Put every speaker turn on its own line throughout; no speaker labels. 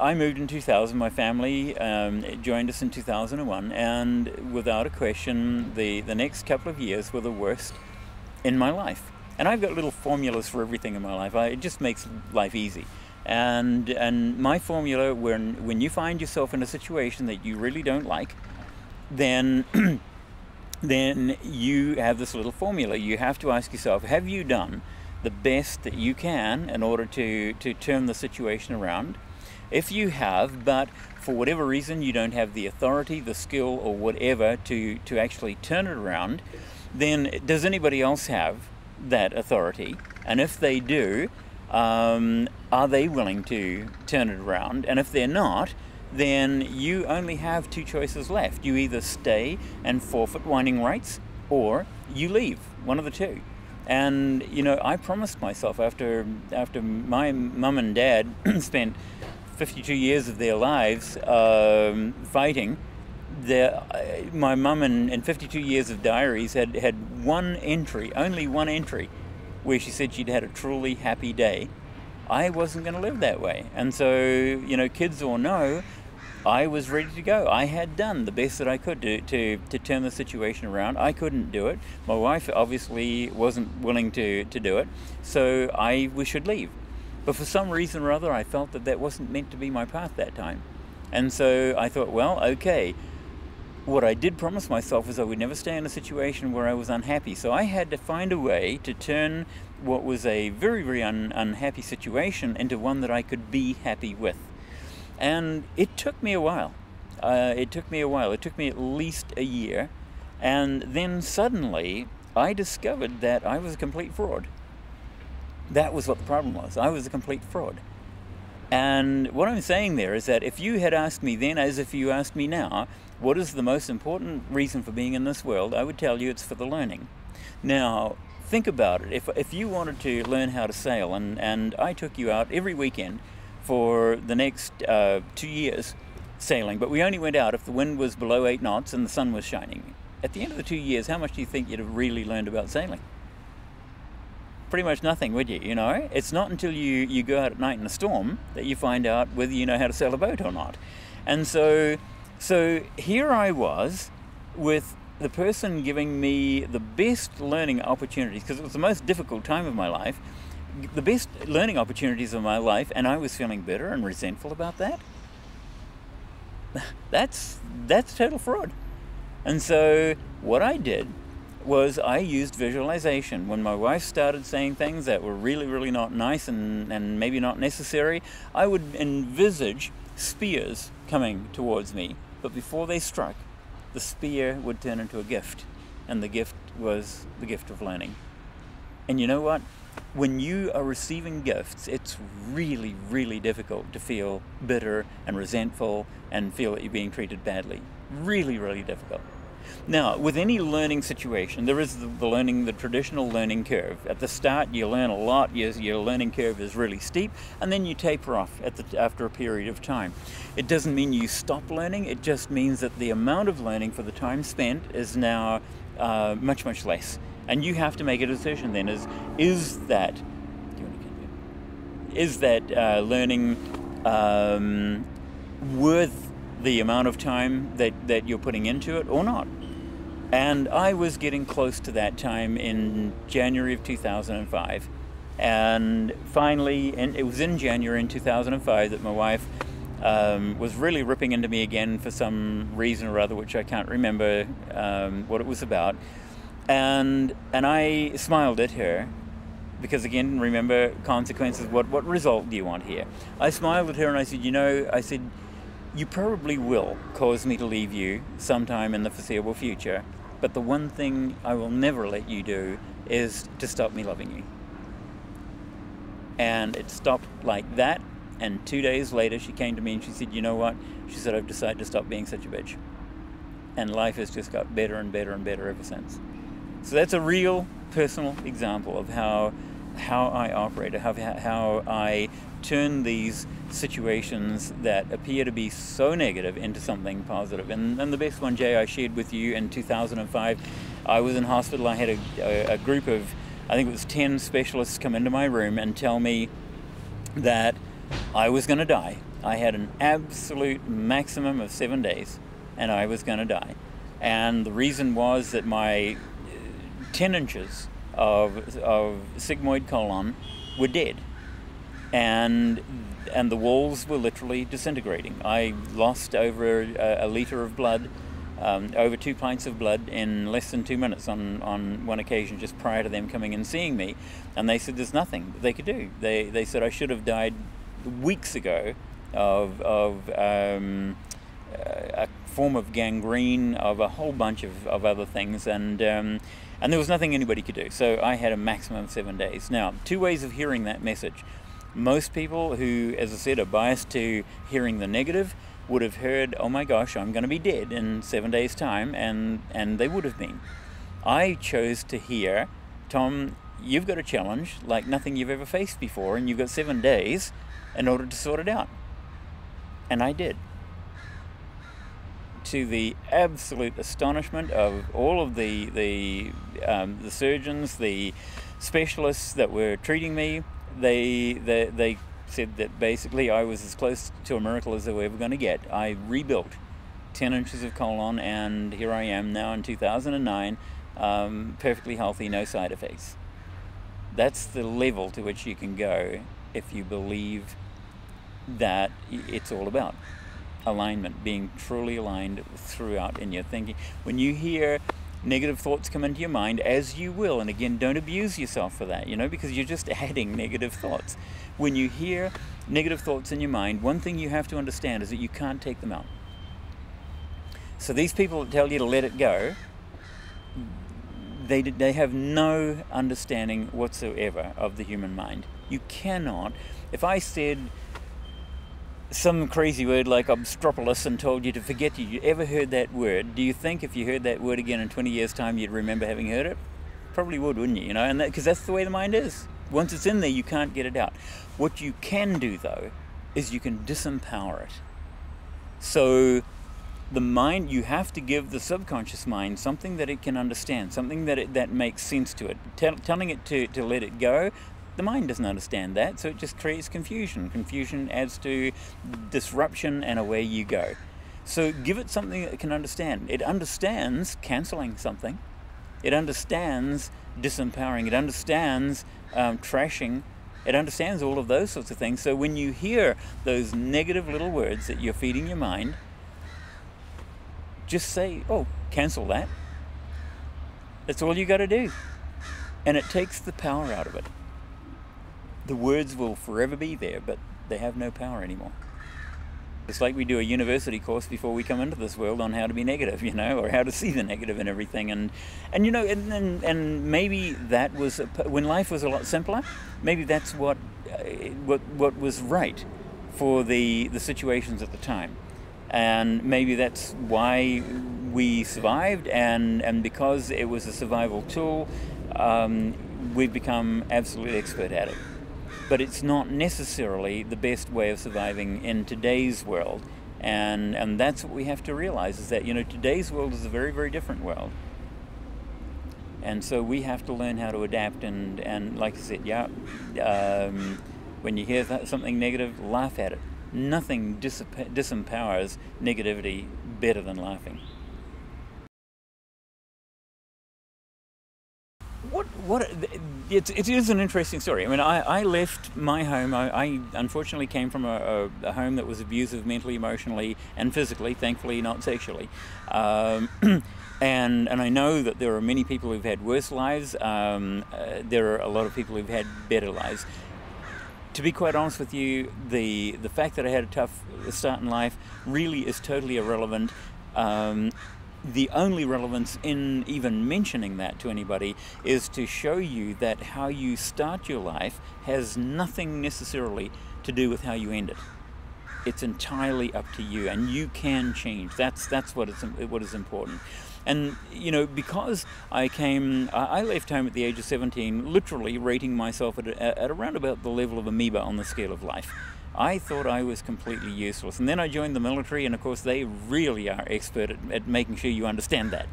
I moved in 2000. My family joined us in 2001, and without a question, the next couple of years were the worst in my life. And I've got little formulas for everything in my life. It just makes life easy. And my formula, when you find yourself in a situation that you really don't like, then then you have this little formula. You have to ask yourself, have you done the best that you can in order to turn the situation around? If you have, but for whatever reason you don't have the authority, the skill, or whatever to actually turn it around, then does anybody else have that authority? And if they do, are they willing to turn it around? And if they're not, then you only have two choices left. You either stay and forfeit whining rights, or you leave, one of the two. And you know, I promised myself after my mum and dad spent 52 years of their lives fighting, my mum in 52 years of diaries had one entry, only one entry, where she said she'd had a truly happy day. I wasn't going to live that way. And so, you know, kids or no, I was ready to go. I had done the best that I could to turn the situation around. I couldn't do it. My wife obviously wasn't willing to do it, so we should leave. But for some reason or other, I felt that wasn't meant to be my path that time. And so I thought, well, okay, what I did promise myself is I would never stay in a situation where I was unhappy. So I had to find a way to turn what was a very, very unhappy situation into one that I could be happy with. And it took me a while. It took me at least a year. And then suddenly I discovered that I was a complete fraud. That was what the problem was. I was a complete fraud. And what I'm saying there is that if you had asked me then, as if you asked me now, what is the most important reason for being in this world, I would tell you it's for the learning. Now, think about it. If you wanted to learn how to sail, and I took you out every weekend for the next 2 years sailing, but we only went out if the wind was below 8 knots and the sun was shining. At the end of the 2 years, how much do you think you'd have really learned about sailing? Pretty much nothing, would you? You know, it's not until you go out at night in a storm that you find out whether you know how to sail a boat or not. And so here I was with the person giving me the best learning opportunities, because it was the most difficult time of my life, the best learning opportunities of my life, and I was feeling bitter and resentful about that. That's total fraud. And so what I did was I used visualization. When my wife started saying things that were really, really not nice and maybe not necessary, I would envisage spears coming towards me, but before they struck, the spear would turn into a gift, and the gift was the gift of learning. And you know what? When you are receiving gifts, it's really, really difficult to feel bitter and resentful and feel that you're being treated badly. Really, really difficult. Now, with any learning situation, there is the traditional learning curve. At the start, you learn a lot. Your learning curve is really steep, and then you taper off after a period of time. It doesn't mean you stop learning. It just means that the amount of learning for the time spent is now much, much less. And you have to make a decision then: is that learning worth the amount of time that you're putting into it or not? And I was getting close to that time in January of 2005. And finally, and it was in January in 2005 that my wife was really ripping into me again for some reason or other, which I can't remember what it was about. And I smiled at her, because again, remember consequences. What result do you want here? I smiled at her and I said, you probably will cause me to leave you sometime in the foreseeable future, but the one thing I will never let you do is to stop me loving you. And it stopped like that, and 2 days later she came to me and she said, you know what? She said, I've decided to stop being such a bitch. And life has just got better and better and better ever since. So that's a real personal example of how I operate, how I turn these situations that appear to be so negative into something positive. And the best one, Jay, I shared with you in 2005. I was in hospital. I had a group of, I think it was 10 specialists come into my room and tell me that I was going to die I had an absolute maximum of 7 days, and I was going to die. And the reason was that my 10 inches of sigmoid colon were dead, and the walls were literally disintegrating. I lost over a litre of blood, over 2 pints of blood in less than 2 minutes on one occasion, just prior to them coming and seeing me. And they said there's nothing they could do. They said I should have died weeks ago of a form of gangrene, of a whole bunch of other things, and there was nothing anybody could do. So I had a maximum of 7 days. Now, 2 ways of hearing that message. Most people who, as I said, are biased to hearing the negative would have heard, oh my gosh, I'm going to be dead in 7 days' time, and they would have been. I chose to hear, Tom, you've got a challenge like nothing you've ever faced before, and you've got 7 days in order to sort it out. And I did. To the absolute astonishment of all of the surgeons, the specialists that were treating me, they said that basically I was as close to a miracle as they were ever going to get. I rebuilt 10 inches of colon, and here I am now in 2009, perfectly healthy, no side effects. That's the level to which you can go if you believe that it's all about alignment, being truly aligned throughout in your thinking. When you hear negative thoughts come into your mind, as you will, and again, don't abuse yourself for that, because you're just adding negative thoughts. When you hear negative thoughts in your mind, one thing you have to understand is that you can't take them out. So these people that tell you to let it go, they have no understanding whatsoever of the human mind. You cannot. If I said some crazy word like obstropolis and told you to forget you ever heard that word, do you think if you heard that word again in 20 years' time you'd remember having heard it? Probably would, wouldn't you? And because that's the way the mind is. Once it's in there, you can't get it out. What you can do, though, is you can disempower it. So the mind, you have to give the subconscious mind something that it can understand, something that makes sense to it. Telling it to let it go, the mind doesn't understand that, so it just creates confusion. Confusion adds to disruption, and away you go. So give it something that it can understand. It understands cancelling something. It understands disempowering. It understands trashing. It understands all of those sorts of things. So when you hear those negative little words that you're feeding your mind, just say, oh, cancel that. That's all you got to do. And it takes the power out of it. The words will forever be there, but they have no power anymore. It's like we do a university course before we come into this world on how to be negative, or how to see the negative in everything. And maybe that was, when life was a lot simpler, maybe that's what was right for the situations at the time. And maybe that's why we survived, and because it was a survival tool, we've become absolutely expert at it. But it's not necessarily the best way of surviving in today's world, and that's what we have to realize, is that today's world is a very, very different world, and so we have to learn how to adapt. And like I said, when you hear something negative, laugh at it. Nothing disempowers negativity better than laughing. It is an interesting story. I mean, I left my home. I unfortunately came from a home that was abusive mentally, emotionally, and physically, thankfully not sexually. And I know that there are many people who've had worse lives. There are a lot of people who've had better lives. To be quite honest with you, the fact that I had a tough start in life really is totally irrelevant. The only relevance in even mentioning that to anybody is to show you that how you start your life has nothing necessarily to do with how you end it. It's entirely up to you, and you can change. That's what is important. And because I left home at the age of 17, literally rating myself at around about the level of amoeba on the scale of life. I thought I was completely useless. And then I joined the military, and of course they really are expert at making sure you understand that,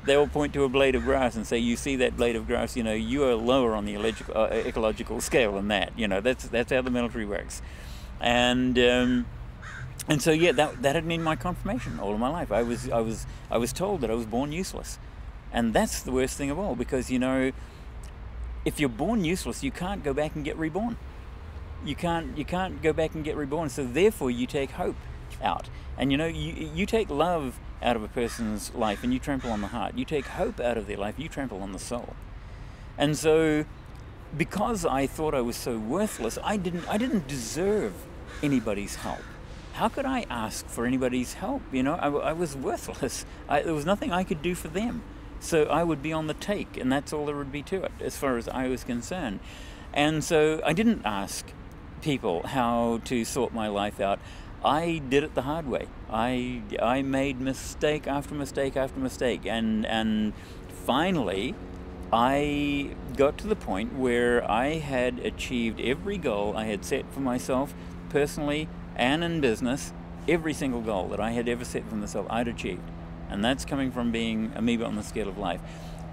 They'll point to a blade of grass and say, you see that blade of grass, you are lower on the ecological scale than that. That's how the military works. And so yeah, that had been my confirmation all of my life. I was told that I was born useless, and that's the worst thing of all, because you know, if you're born useless, you can't go back and get reborn. You can't go back and get reborn. So therefore, you take hope out, and you know, you take love out of a person's life, and you trample on the heart. You take hope out of their life, you trample on the soul. And so, because I thought I was so worthless, I didn't deserve anybody's help. How could I ask for anybody's help? You know, I was worthless. There was nothing I could do for them. So I would be on the take, and that's all there would be to it, as far as I was concerned. And so I didn't ask people how to sort my life out. I did it the hard way. I made mistake after mistake after mistake, and finally I got to the point where I had achieved every goal I had set for myself, personally and in business. Every single goal that I had ever set for myself, I'd achieved. And that's coming from being amoeba on the scale of life.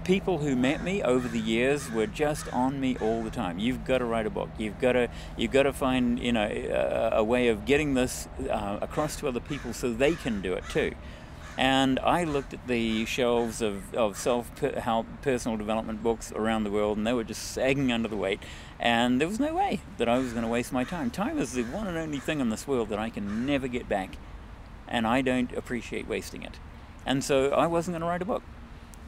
People who met me over the years were just on me all the time. You've got to write a book. You've got to find, you know, a way of getting this across to other people so they can do it too. And I looked at the shelves of self-help, personal development books around the world, and they were just sagging under the weight. And there was no way that I was going to waste my time. Time is the one and only thing in this world that I can never get back, and I don't appreciate wasting it. And so I wasn't going to write a book.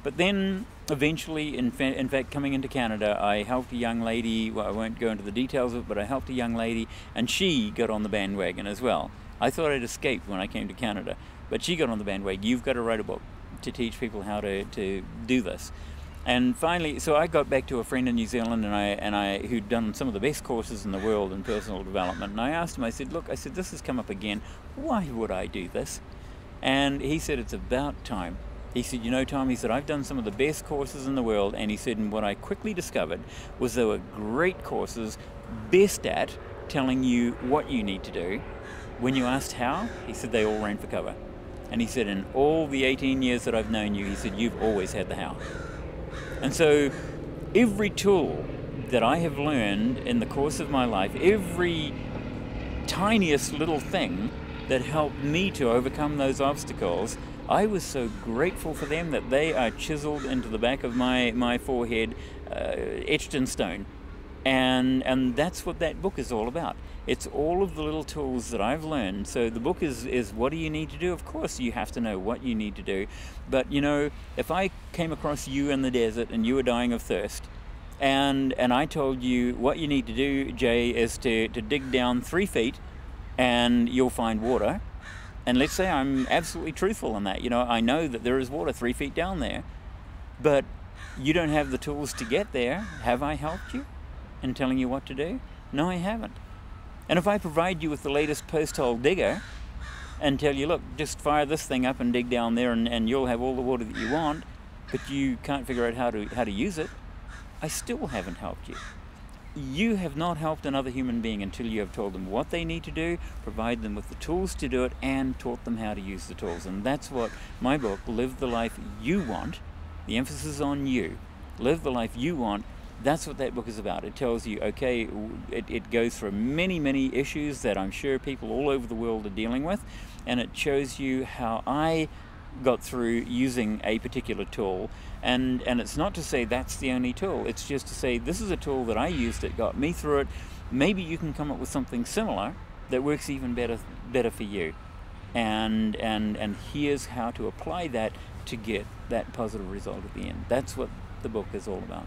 But then eventually, in fact, coming into Canada, I helped a young lady. Well, I won't go into the details of it, but I helped a young lady, and she got on the bandwagon as well. I thought I'd escaped when I came to Canada, but she got on the bandwagon. You've got to write a book to teach people how to do this. And finally, so I got back to a friend in New Zealand, and I who'd done some of the best courses in the world in personal development. And I asked him, I said, look, I said, this has come up again. Why would I do this? And he said, it's about time. He said, you know, Tom, he said, I've done some of the best courses in the world, and he said, and what I quickly discovered was they were great courses, best at telling you what you need to do. When you asked how, he said, they all ran for cover. And he said, in all the 18 years that I've known you, he said, you've always had the how. And so every tool that I have learned in the course of my life, every tiniest little thing that helped me to overcome those obstacles, I was so grateful for them that they are chiseled into the back of my forehead, etched in stone. And that's what that book is all about. It's all of the little tools that I've learned. So the book is what do you need to do? Of course you have to know what you need to do. But you know, if I came across you in the desert and you were dying of thirst, and I told you what you need to do, Jay, is to dig down 3 feet and you'll find water. And let's say I'm absolutely truthful in that. You know, I know that there is water 3 feet down there, but you don't have the tools to get there. Have I helped you in telling you what to do? No, I haven't. And if I provide you with the latest post-hole digger and tell you, look, just fire this thing up and dig down there and you'll have all the water that you want, but you can't figure out how to use it, I still haven't helped you. You have not helped another human being until you have told them what they need to do, provide them with the tools to do it, and taught them how to use the tools. And that's what my book, Live the Life You Want, the emphasis on you, live the life you want, that's what that book is about. It tells you, okay, it goes through many, many issues that I'm sure people all over the world are dealing with, and it shows you how I got through using a particular tool, and it's not to say that's the only tool. It's just to say this is a tool that I used that got me through it. Maybe you can come up with something similar that works even better for you, and here's how to apply that to get that positive result at the end. That's what the book is all about.